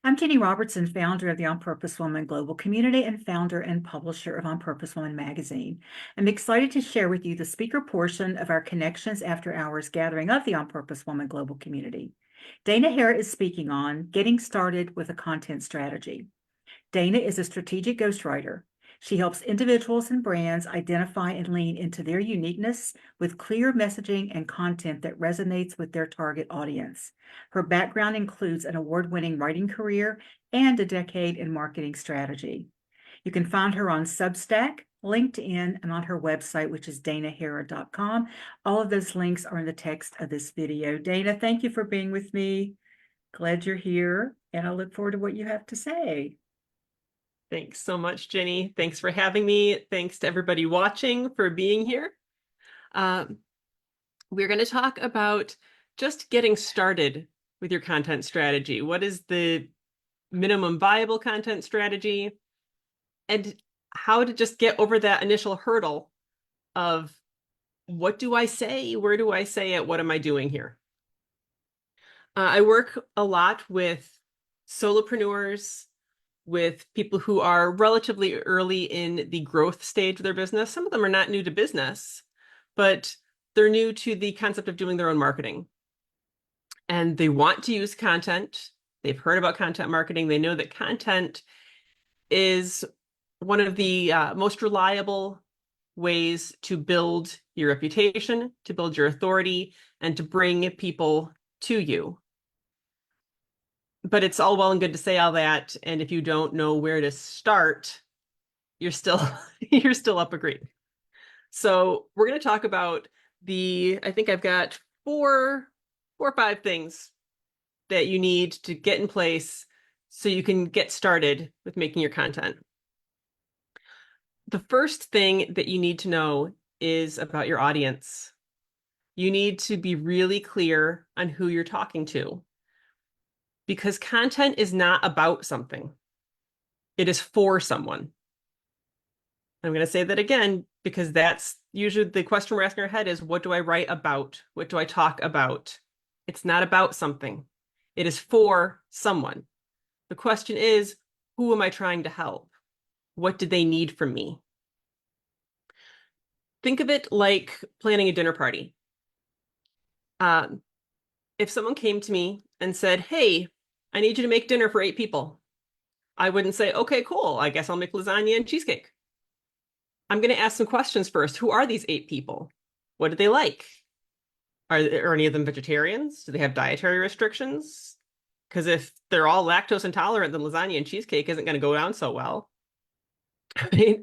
I'm Jenny Robertson, founder of the On Purpose Woman Global Community and founder and publisher of On Purpose Woman magazine. I'm excited to share with you the speaker portion of our Connections After Hours gathering of the On Purpose Woman Global Community. Dana Herra is speaking on Getting Started with a Content Strategy. Dana is a strategic ghostwriter. She helps individuals and brands identify and lean into their uniqueness with clear messaging and content that resonates with their target audience. Her background includes an award-winning writing career and a decade in marketing strategy. You can find her on Substack, LinkedIn, and on her website, which is danaherra.com. All of those links are in the text of this video. Dana, thank you for being with me. Glad you're here, and I look forward to what you have to say. Thanks so much, Jenny. Thanks for having me. Thanks to everybody watching for being here. We're going to talk about just getting started with your content strategy. What is the minimum viable content strategy? And how to just get over that initial hurdle of what do I say? Where do I say it? What am I doing here? I work a lot with solopreneurs, with people who are relatively early in the growth stage of their business. Some of them are not new to business, but they're new to the concept of doing their own marketing. And they want to use content. They've heard about content marketing. They know that content is one of the most reliable ways to build your reputation, to build your authority, and to bring people to you. But it's all well and good to say all that, and if you don't know where to start, you're still up a creek. So we're going to talk about I think I've got four or five things that you need to get in place so you can get started with making your content. The first thing that you need to know is about your audience. You need to be really clear on who you're talking to, because content is not about something. It is for someone. I'm going to say that again, because that's usually the question we're asking our head is, what do I write about? What do I talk about? It's not about something. It is for someone. The question is, who am I trying to help? What do they need from me? Think of it like planning a dinner party. If someone came to me and said, hey, I need you to make dinner for 8 people, I wouldn't say, okay, cool, I guess I'll make lasagna and cheesecake. I'm going to ask some questions first. Who are these 8 people? What do they like? Are any of them vegetarians? Do they have dietary restrictions? Because if they're all lactose intolerant, then lasagna and cheesecake isn't going to go down so well. Right?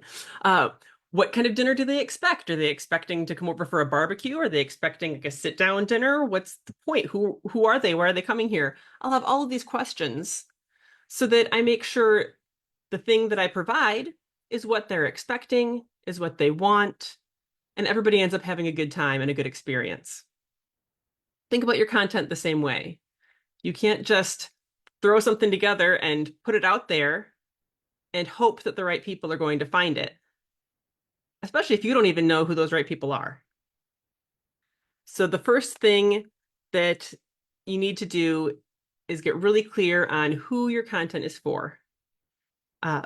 What kind of dinner do they expect? Are they expecting to come over for a barbecue? Are they expecting like a sit-down dinner? What's the point? Who are they? Why are they coming here? I'll have all of these questions so that I make sure the thing that I provide is what they're expecting, is what they want, and everybody ends up having a good time and a good experience. Think about your content the same way. You can't just throw something together and put it out there and hope that the right people are going to find it, especially if you don't even know who those right people are. So the first thing that you need to do is get really clear on who your content is for. You're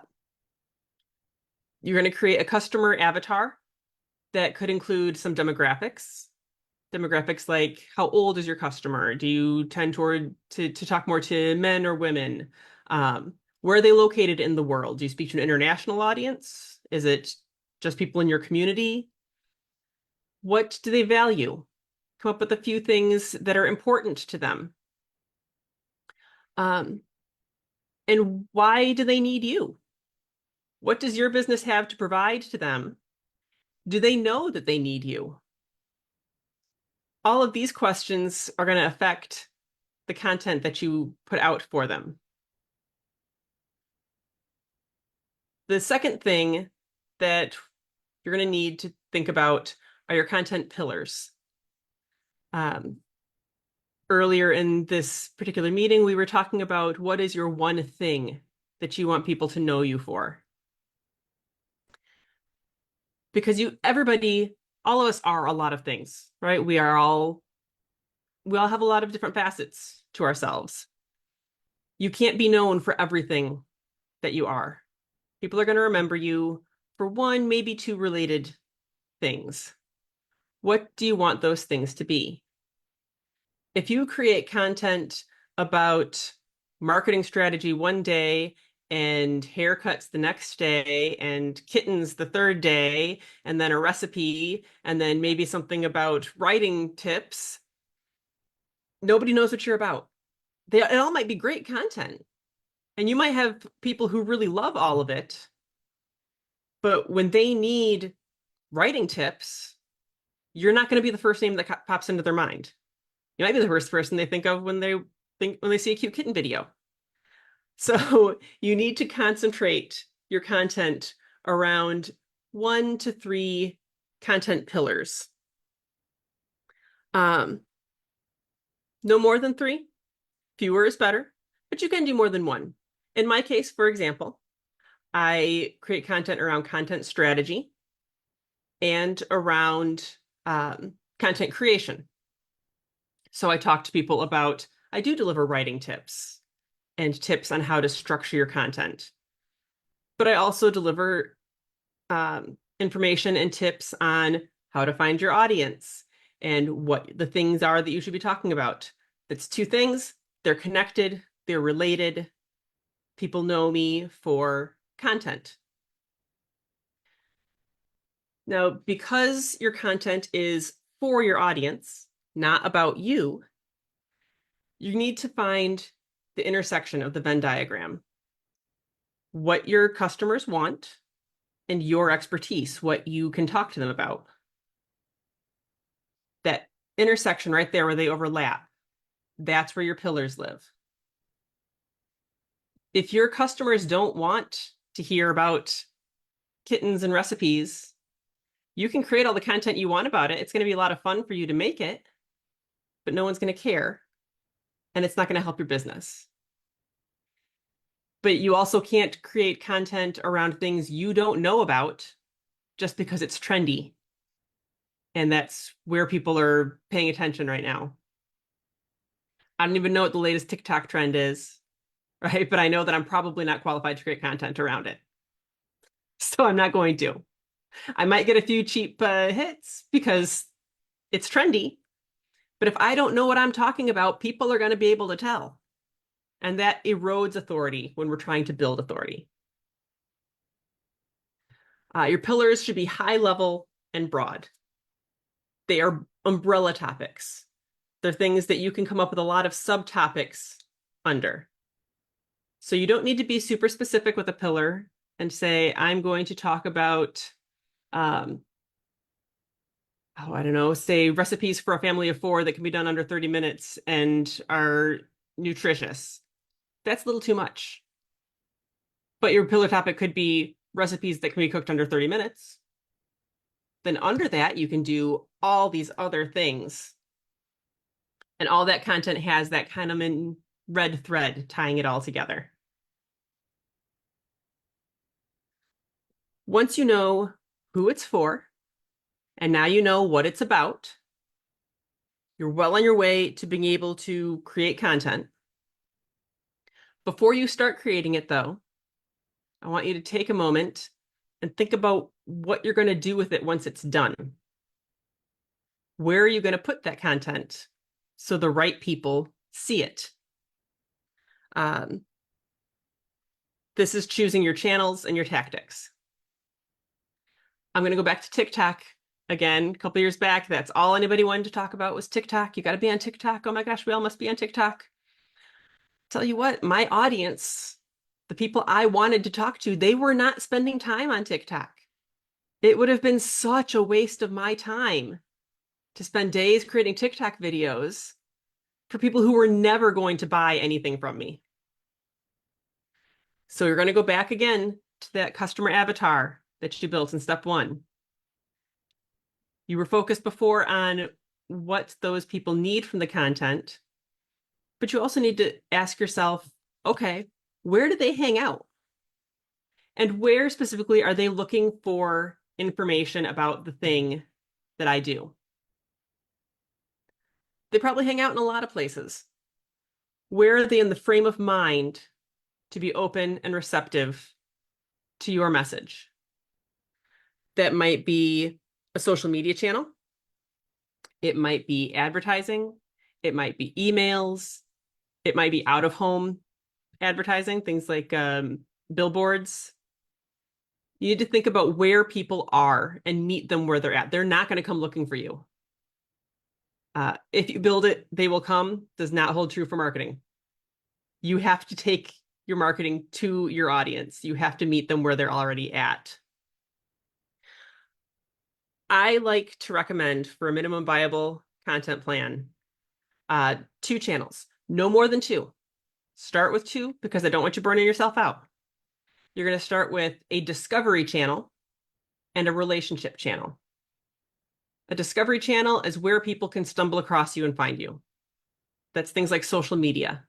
going to create a customer avatar that could include some demographics. Demographics like, how old is your customer? Do you tend to talk more to men or women? Where are they located in the world? Do you speak to an international audience? Is it just people in your community? What do they value? Come up with a few things that are important to them. And why do they need you? What does your business have to provide to them? Do they know that they need you? All of these questions are going to affect the content that you put out for them. The second thing that you're going to need to think about are your content pillars. Earlier in this particular meeting, we were talking about what is your one thing that you want people to know you for. Because all of us are a lot of things, right? We all have a lot of different facets to ourselves. You can't be known for everything that you are. People are going to remember you for one, maybe two related things. What do you want those things to be? If you create content about marketing strategy one day and haircuts the next day and kittens the third day and then a recipe and then maybe something about writing tips, nobody knows what you're about. It all might be great content. And you might have people who really love all of it, but when they need writing tips, you're not going to be the first name that pops into their mind. You might be the first person they think of when they see a cute kitten video. So you need to concentrate your content around 1 to 3 content pillars. No more than 3. Fewer is better, but you can do more than 1. In my case, for example, I create content around content strategy and around content creation. So I talk to people about, I do deliver writing tips and tips on how to structure your content. But I also deliver information and tips on how to find your audience and what the things are that you should be talking about. That's 2 things. They're connected, they're related. People know me for content. Now, because your content is for your audience, not about you, you need to find the intersection of the Venn diagram. What your customers want and your expertise, what you can talk to them about. That intersection right there where they overlap, that's where your pillars live. If your customers don't want to hear about kittens and recipes, you can create all the content you want about it. It's going to be a lot of fun for you to make it, but no one's going to care, and it's not going to help your business. But you also can't create content around things you don't know about just because it's trendy. And that's where people are paying attention right now. I don't even know what the latest TikTok trend is, right? But I know that I'm probably not qualified to create content around it. So I'm not going to. I might get a few cheap hits because it's trendy. But if I don't know what I'm talking about, people are going to be able to tell. And that erodes authority when we're trying to build authority. Your pillars should be high level and broad. They are umbrella topics. They're things that you can come up with a lot of subtopics under. So you don't need to be super specific with a pillar and say, I'm going to talk about, I don't know, say recipes for a family of 4 that can be done under 30 minutes and are nutritious. That's a little too much. But your pillar topic could be recipes that can be cooked under 30 minutes. Then under that, you can do all these other things. And all that content has that kind of red thread tying it all together. Once you know who it's for, and now you know what it's about, you're well on your way to being able to create content. Before you start creating it, though, I want you to take a moment and think about what you're going to do with it once it's done. Where are you going to put that content so the right people see it? This is choosing your channels and your tactics. I'm going to go back to TikTok again. A couple years back, that's all anybody wanted to talk about was TikTok. You got to be on TikTok. Oh my gosh, we all must be on TikTok. Tell you what, my audience, the people I wanted to talk to, they were not spending time on TikTok. It would have been such a waste of my time to spend days creating TikTok videos for people who were never going to buy anything from me. So you're going to go back again to that customer avatar that you built in step 1. You were focused before on what those people need from the content, but you also need to ask yourself, okay, where do they hang out? And where specifically are they looking for information about the thing that I do? They probably hang out in a lot of places. Where are they in the frame of mind to be open and receptive to your message? That might be a social media channel. It might be advertising. It might be emails. It might be out of home advertising, things like billboards. You need to think about where people are and meet them where they're at. They're not going to come looking for you. If you build it, they will come does not hold true for marketing. You have to take your marketing to your audience. You have to meet them where they're already at. I like to recommend for a minimum viable content plan, 2 channels, no more than 2. Start with 2 because I don't want you burning yourself out. You're going to start with a discovery channel and a relationship channel. A discovery channel is where people can stumble across you and find you. That's things like social media.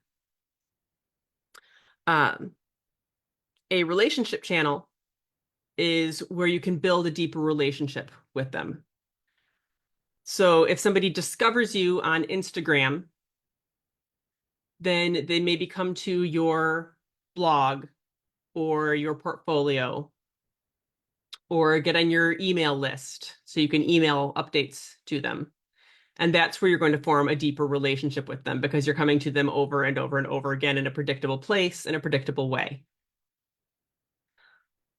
A relationship channel is where you can build a deeper relationship with them. So if somebody discovers you on Instagram, then they maybe come to your blog or your portfolio or get on your email list so you can email updates to them. And that's where you're going to form a deeper relationship with them because you're coming to them over and over and over again in a predictable place, in a predictable way.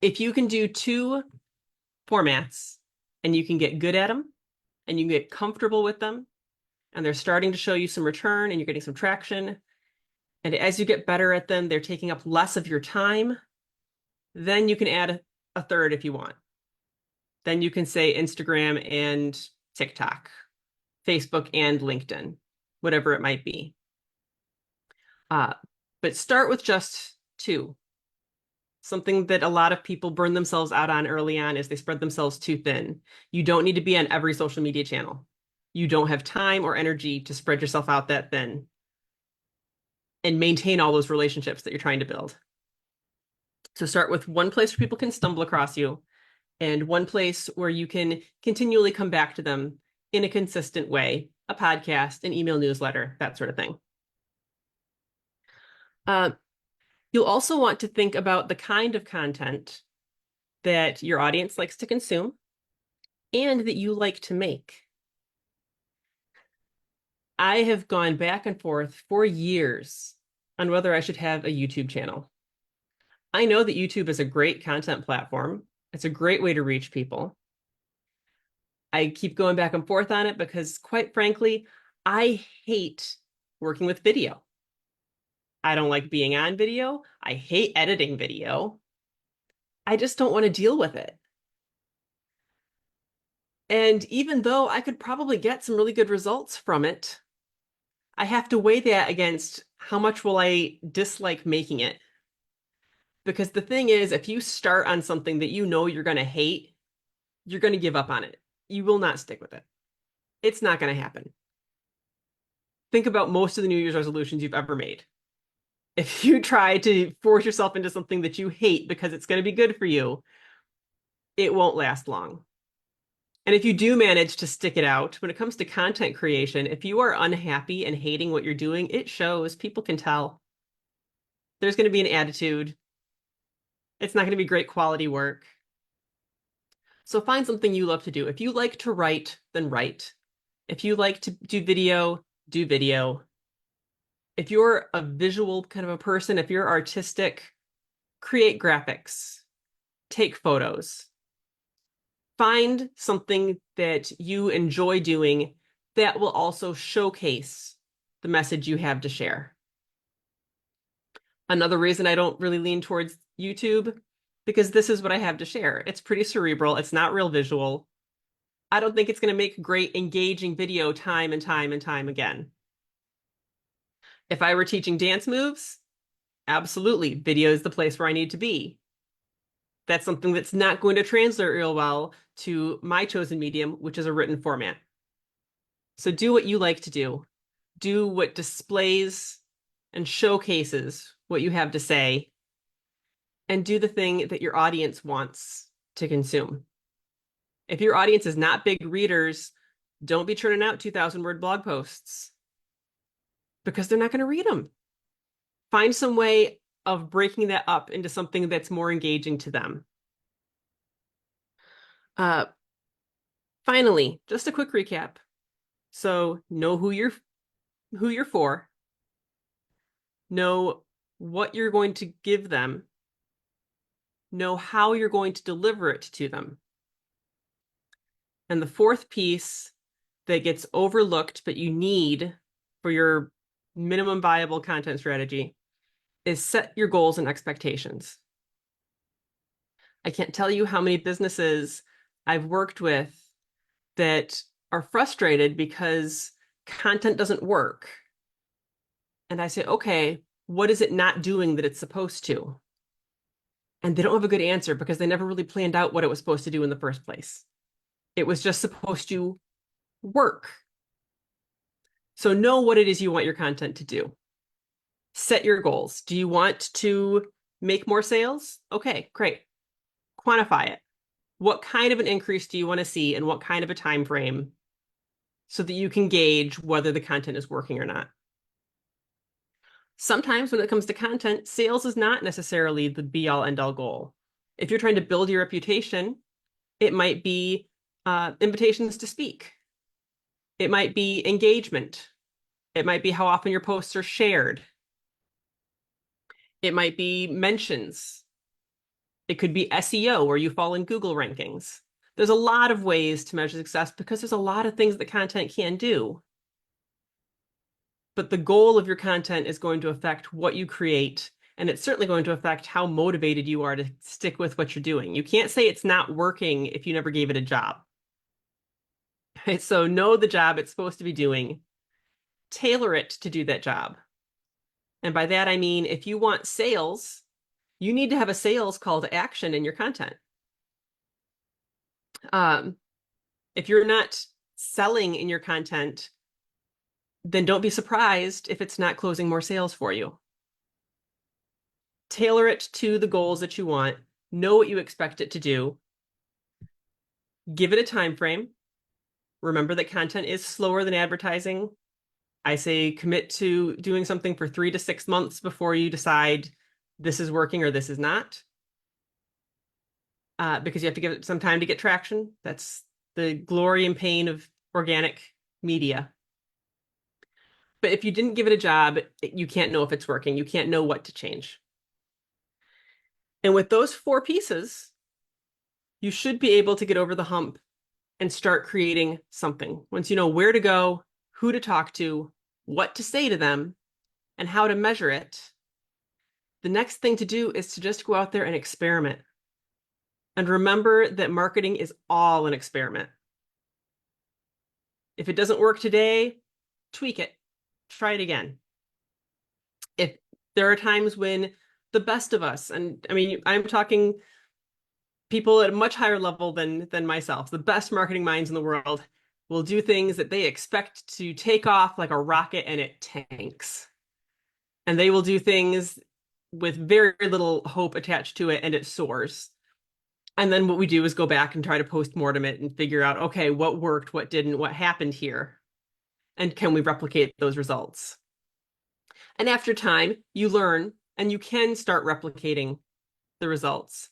If you can do 2 formats and you can get good at them and you can get comfortable with them and they're starting to show you some return and you're getting some traction, and as you get better at them, they're taking up less of your time, then you can add a third if you want. Then you can say Instagram and TikTok, Facebook and LinkedIn, whatever it might be. But start with just 2. Something that a lot of people burn themselves out on early on is they spread themselves too thin. You don't need to be on every social media channel. You don't have time or energy to spread yourself out that thin and maintain all those relationships that you're trying to build. So start with one place where people can stumble across you and one place where you can continually come back to them in a consistent way, a podcast, an email newsletter, that sort of thing. You'll also want to think about the kind of content that your audience likes to consume and that you like to make. I have gone back and forth for years on whether I should have a YouTube channel. I know that YouTube is a great content platform. It's a great way to reach people. I keep going back and forth on it because, quite frankly, I hate working with video. I don't like being on video. I hate editing video. I just don't want to deal with it. And even though I could probably get some really good results from it, I have to weigh that against how much will I dislike making it. Because the thing is, if you start on something that you know you're going to hate, you're going to give up on it. You will not stick with it. It's not going to happen. Think about most of the New Year's resolutions you've ever made. If you try to force yourself into something that you hate because it's going to be good for you, it won't last long. And if you do manage to stick it out, when it comes to content creation, if you are unhappy and hating what you're doing, it shows. People can tell. There's going to be an attitude. It's not going to be great quality work. So find something you love to do. If you like to write, then write. If you like to do video, do video. If you're a visual kind of a person, if you're artistic, create graphics, take photos. Find something that you enjoy doing that will also showcase the message you have to share. Another reason I don't really lean towards YouTube, because this is what I have to share. It's pretty cerebral. It's not real visual. I don't think it's going to make great engaging video time and time and time again. If I were teaching dance moves, absolutely, video is the place where I need to be. That's something that's not going to translate real well to my chosen medium, which is a written format. So do what you like to do. Do what displays and showcases what you have to say, and do the thing that your audience wants to consume. If your audience is not big readers, don't be churning out 2,000 word blog posts because they're not going to read them. Find some way of breaking that up into something that's more engaging to them. Uh, Finally, just a quick recap. So know who you're for, know what you're going to give them, know how you're going to deliver it to them. And the fourth piece that gets overlooked, but you need for your minimum viable content strategy is set your goals and expectations. I can't tell you how many businesses I've worked with that are frustrated because content doesn't work. And I say, okay, what is it not doing that it's supposed to? And they don't have a good answer because they never really planned out what it was supposed to do in the first place. It was just supposed to work. So know what it is you want your content to do. Set your goals. Do you want to make more sales? Okay, great. Quantify it. What kind of an increase do you want to see and what kind of a time frame so that you can gauge whether the content is working or not? Sometimes when it comes to content, sales is not necessarily the be all end all goal. If you're trying to build your reputation, it might be invitations to speak. It might be engagement. It might be how often your posts are shared. It might be mentions. It could be SEO, where you fall in Google rankings. There's a lot of ways to measure success because there's a lot of things that content can do. But the goal of your content is going to affect what you create, and it's certainly going to affect how motivated you are to stick with what you're doing. You can't say it's not working if you never gave it a job. So know the job it's supposed to be doing, tailor it to do that job. And by that, I mean, if you want sales, you need to have a sales call to action in your content. If you're not selling in your content, then don't be surprised if it's not closing more sales for you. Tailor it to the goals that you want. Know what you expect it to do. Give it a time frame. Remember that content is slower than advertising. I say commit to doing something for 3 to 6 months before you decide this is working or this is not. Because you have to give it some time to get traction. That's the glory and pain of organic media. But if you didn't give it a job, you can't know if it's working. You can't know what to change. And with those 4 pieces, you should be able to get over the hump and start creating something. Once you know where to go, who to talk to, what to say to them, and how to measure it, the next thing to do is to just go out there and experiment. And remember that marketing is all an experiment. If it doesn't work today, tweak it. Try it again. If there are times when the best of us, and I mean, I'm talking people at a much higher level than myself, the best marketing minds in the world will do things that they expect to take off like a rocket and it tanks. And they will do things with very little hope attached to it and it soars. And then what we do is go back and try to post-mortem it and figure out, okay, what worked, what didn't, what happened here? And can we replicate those results? And after time, you learn and you can start replicating the results.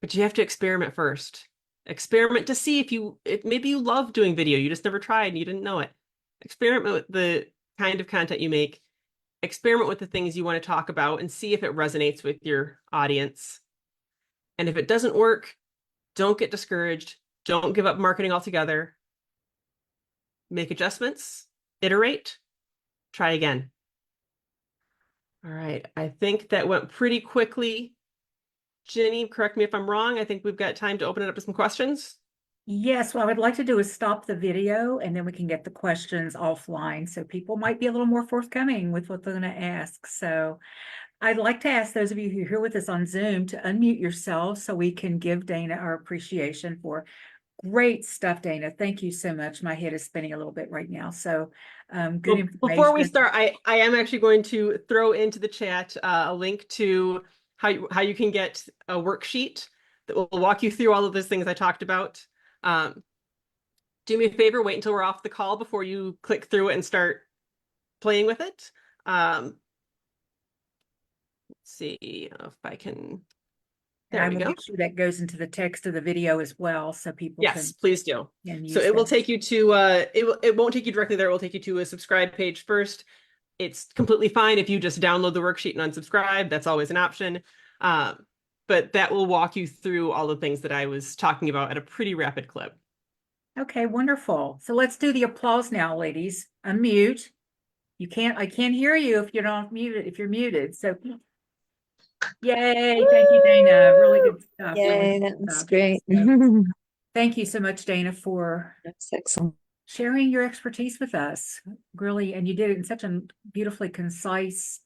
But you have to experiment first. Experiment to see if maybe you love doing video, you just never tried and you didn't know it. Experiment with the kind of content you make. Experiment with the things you want to talk about and see if it resonates with your audience. And if it doesn't work, don't get discouraged. Don't give up marketing altogether. Make adjustments, iterate, try again. All right, I think that went pretty quickly. Jenny, correct me if I'm wrong. I think we've got time to open it up to some questions. Yes, what I would like to do is stop the video and then we can get the questions offline. So people might be a little more forthcoming with what they're going to ask. So I'd like to ask those of you who are here with us on Zoom to unmute yourselves so we can give Dana our appreciation for great stuff, Dana. Thank you so much. My head is spinning a little bit right now. So good Well, before we information. start, I am actually going to throw into the chat a link to how you can get a worksheet that will walk you through all of those things I talked about. Do me a favor, wait until we're off the call before you click through it and start playing with it. see if I can. And There I we will go. make sure that goes into the text of the video as well, so people Yes, please do. can So use it will that. take you to it won't take you directly there. It will take you to a subscribe page first. It's completely fine if you just download the worksheet and unsubscribe. That's always an option. But that will walk you through all the things that I was talking about at a pretty rapid clip. Okay, wonderful. So let's do the applause now, ladies. Unmute. I can't hear you if you're not muted, if you're muted. So yay, thank you, Dana. Really good stuff. Really Yay, good that was stuff. great. So, thank you so much, Dana, for That's excellent. sharing your expertise with us. Really, and you did it in such a beautifully concise,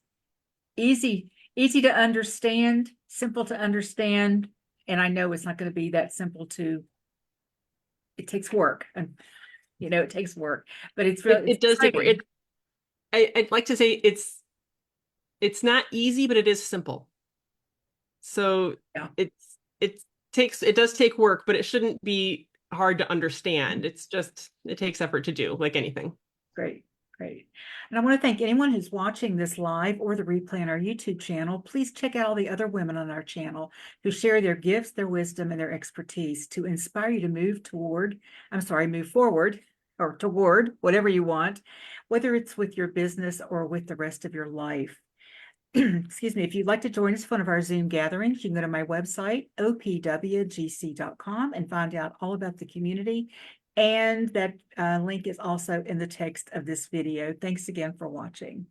easy to understand, simple to understand. And I know it's not going to be that simple it takes work. And it takes work, but it's really It does take work. exciting. I'd like to say it's not easy, but it is simple. So Yeah. it does take work, but it shouldn't be hard to understand. It's just it takes effort to do, like anything. Great. Great. And I want to thank anyone who's watching this live or the replay on our YouTube channel. Please check out all the other women on our channel who share their gifts, their wisdom, and their expertise to inspire you to move forward or toward whatever you want, whether it's with your business or with the rest of your life. Excuse me. If you'd like to join us for one of our Zoom gatherings, you can go to my website, opwgc.com, and find out all about the community. And that link is also in the text of this video. Thanks again for watching.